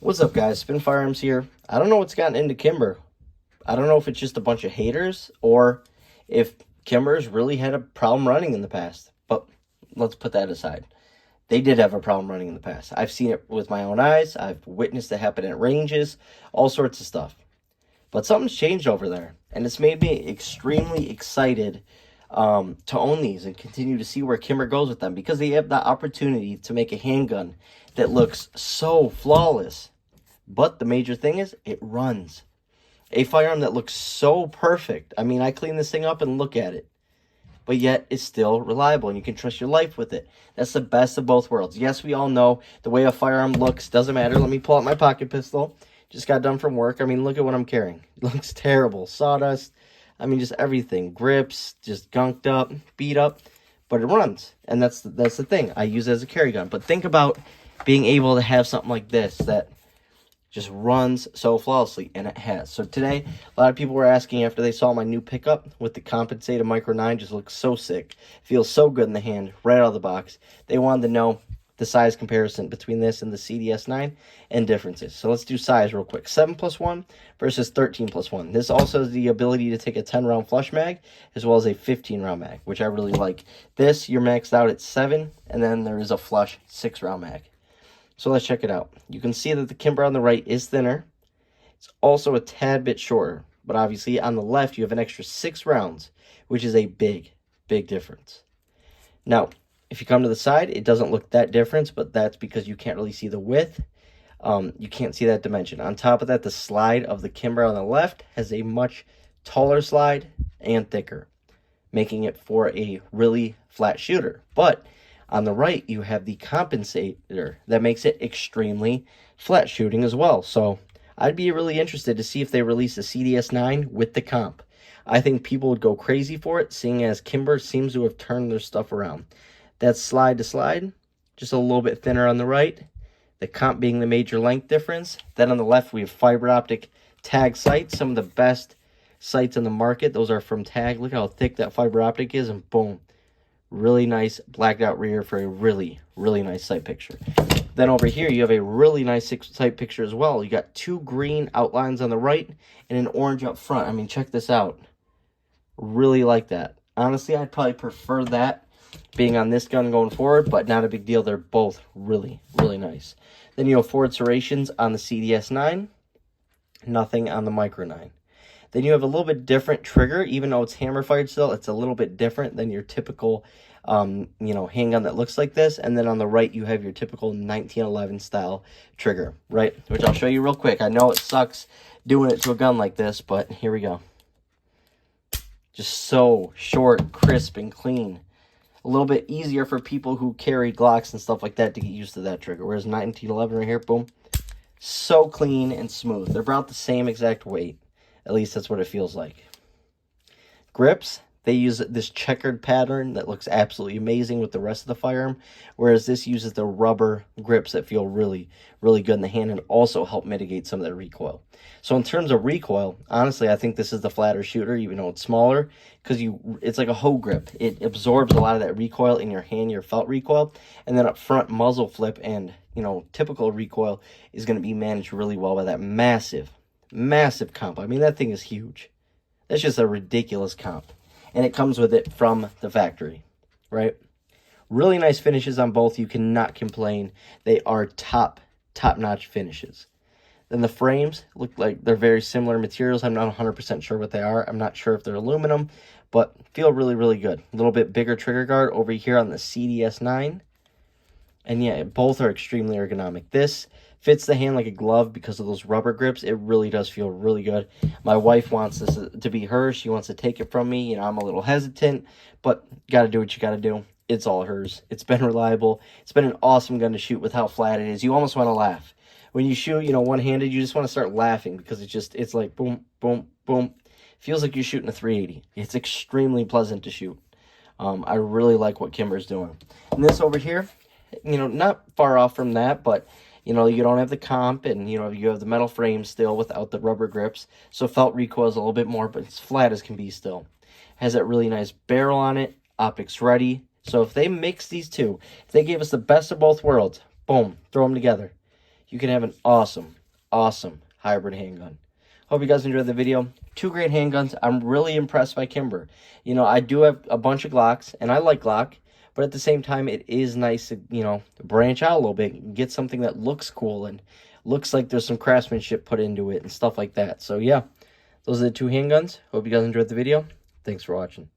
What's up, guys? Spin Firearms here. I don't know what's gotten into Kimber. I don't know if it's just a bunch of haters or if Kimber's really had a problem running in the past. But let's put that aside. They did have a problem running in the past. I've seen it with my own eyes. I've witnessed it happen at ranges, all sorts of stuff. But something's changed over there, and it's made me extremely excited to own these and continue to see where Kimber goes with them, because they have the opportunity to make a handgun that looks so flawless. But the major thing is, it runs. A firearm that looks so perfect. I mean, I clean this thing up and look at it, but yet it's still reliable and you can trust your life with it. That's the best of both worlds. Yes, we all know the way a firearm looks doesn't matter. Let me pull out my pocket pistol. Just got done from work. I mean, look at what I'm carrying. It looks terrible. Sawdust. I mean, just everything. Grips, just gunked up, beat up, but it runs. And that's the thing. I use it as a carry gun. But think about being able to have something like this that just runs so flawlessly, and it has. So today, a lot of people were asking after they saw my new pickup with the compensated Micro 9, just looks so sick. Feels so good in the hand, right out of the box. They wanted to know the size comparison between this and the CDS9 and differences. So let's do size real quick. 7+1 versus 13+1. This also has the ability to take a 10-round flush mag as well as a 15-round mag, which I really like. This, you're maxed out at 7, and then there is a flush 6-round mag. So let's check it out. You can see that the Kimber on the right is thinner. It's also a tad bit shorter. But obviously on the left, you have an extra 6 rounds, which is a big, big difference. Now, if you come to the side, it doesn't look that different, but that's because you can't really see the width. You can't see that dimension. On top of that, the slide of the Kimber on the left has a much taller slide and thicker, making it for a really flat shooter. But on the right, you have the compensator that makes it extremely flat shooting as well. So I'd be really interested to see if they release a CDS9 with the comp. I think people would go crazy for it, seeing as Kimber seems to have turned their stuff around. That's slide to slide, just a little bit thinner on the right. The comp being the major length difference. Then on the left, we have fiber optic tag sights, some of the best sights in the market. Those are from Tag. Look how thick that fiber optic is, and boom. Really nice blacked out rear for a really, really nice sight picture. Then over here, you have a really nice sight picture as well. You got 2 green outlines on the right and an orange up front. I mean, check this out. Really like that. Honestly, I'd probably prefer that being on this gun going forward, but not a big deal. They're both really, really nice. Then you have forward serrations on the CDS9. Nothing on the Micro 9. Then you have a little bit different trigger, even though it's hammer fired still. It's a little bit different than your typical, handgun that looks like this. And then on the right, you have your typical 1911 style trigger, right? Which I'll show you real quick. I know it sucks doing it to a gun like this, but here we go. Just so short, crisp, and clean. A little bit easier for people who carry Glocks and stuff like that to get used to that trigger. Whereas 1911 right here, boom, so clean and smooth. They're about the same exact weight. At least that's what it feels like. Grips, they use this checkered pattern that looks absolutely amazing with the rest of the firearm, whereas this uses the rubber grips that feel really, really good in the hand and also help mitigate some of the recoil. So in terms of recoil, honestly, I think this is the flatter shooter, even though it's smaller, because it's like a hoe grip. It absorbs a lot of that recoil in your hand, your felt recoil, and then up front, muzzle flip and, typical recoil is going to be managed really well by that massive comp. I mean, that thing is huge. That's just a ridiculous comp. And it comes with it from the factory, right? Really nice finishes on both. You cannot complain. They are top-notch finishes. Then the frames look like they're very similar materials. I'm not 100% sure what they are. I'm not sure if they're aluminum, but feel really, really good. A little bit bigger trigger guard over here on the CDS9. And yeah, both are extremely ergonomic. This fits the hand like a glove because of those rubber grips. It really does feel really good. My wife wants this to be hers. She wants to take it from me. I'm a little hesitant, but got to do what you got to do. It's all hers. It's been reliable. It's been an awesome gun to shoot with how flat it is. You almost want to laugh. When you shoot, one-handed, you just want to start laughing because it's like boom, boom, boom. Feels like you're shooting a 380. It's extremely pleasant to shoot. I really like what Kimber's doing. And this over here, not far off from that, but you don't have the comp, and you have the metal frame still without the rubber grips, so felt recoil is a little bit more, but it's flat as can be still. Has that really nice barrel on it, optics ready. So if they mix these two, if they gave us the best of both worlds, boom, throw them together. you can have an awesome, awesome hybrid handgun. Hope you guys enjoyed the video. 2 great handguns. I'm really impressed by Kimber. You know, I do have a bunch of Glocks, and I like Glock, but at the same time, it is nice to, you know, branch out a little bit and get something that looks cool and looks like there's some craftsmanship put into it and stuff like that. So, yeah, those are the 2 handguns. Hope you guys enjoyed the video. Thanks for watching.